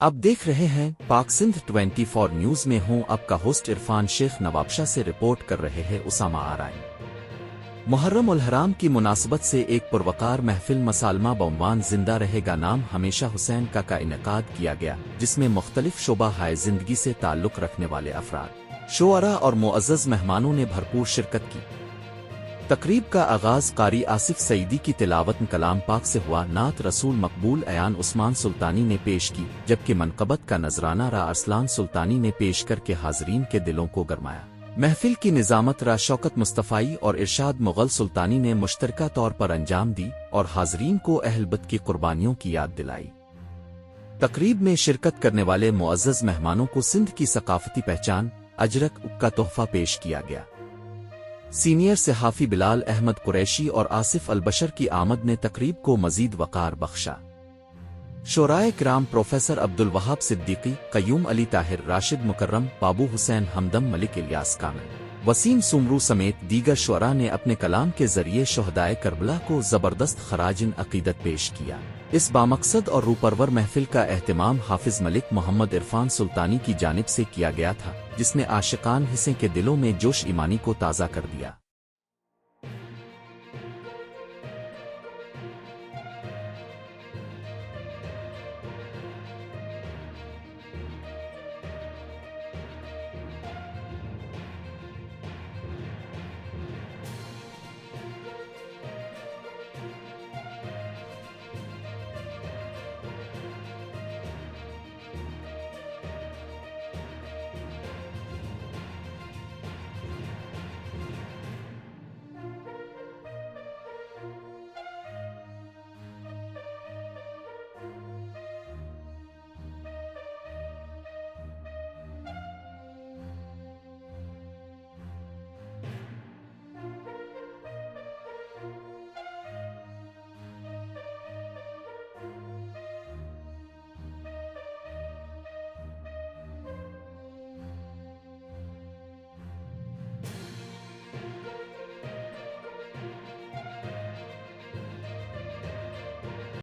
आप देख रहे हैं पाक सिंध 24 न्यूज में हूं आपका होस्ट इरफान शेख नवाबशाह से रिपोर्ट कर रहे हैं उसामा आराइन। मुहर्रम उल हराम की मुनासबत से एक पुरवकार महफिल मसालमा बउनवान जिंदा रहेगा नाम हमेशा हुसैन का इनेकाद किया गया, जिसमें मुख्तलिफ शोबा हाय जिंदगी से ताल्लुक रखने वाले अफराद, शोअरा और मुअज़्ज़ज़ मेहमानों ने भरपूर शिरकत की। तकरीब का आगाज कारी आसिफ सईदी की तिलावत कलाम पाक से हुआ। नात रसूल मकबूल अयान उस्मान सुल्तानी ने पेश की, जबकि मनकबत का नजराना रा अरसलान सुल्तानी ने पेश करके हाजरीन के दिलों को गरमाया। महफिल की निजामत रा शौकत मुस्तफ़ाई और इरशाद मुग़ल सुल्तानी ने मुश्तरका तौर पर अंजाम दी और हाजरीन को अहलबत की कुर्बानियों की याद दिलाई। तकरीब में शिरकत करने वाले मुअज़्ज़ज़ मेहमानों को सिंध की सकाफती पहचान अजरक का तोहफा पेश किया गया। सीनियर सहाफ़ी बिलाल अहमद कुरैशी और आसिफ अल-बशर की आमद ने तकरीब को मजीद वक़ार बख्शा। शोराए किराम प्रोफेसर अब्दुल वहाब सिद्दीकी, क़य्यूम अली ताहिर, राशिद मुकर्रम, बाबू हुसैन हमदम, मलिक इलियास कामिल, वसीम सुमरू समेत दीगर शुअरा ने अपने कलाम के जरिए शोहदाए करबला को ज़बरदस्त खराजिन अक़ीदत पेश किया। इस बामकसद और रूपरवर महफिल का एहतिमाम हाफिज मलिक मोहम्मद इरफान सुल्तानी की जानिब से किया गया था, जिसने आशिकान हिस्से के दिलों में जोश ईमानी को ताज़ा कर दिया।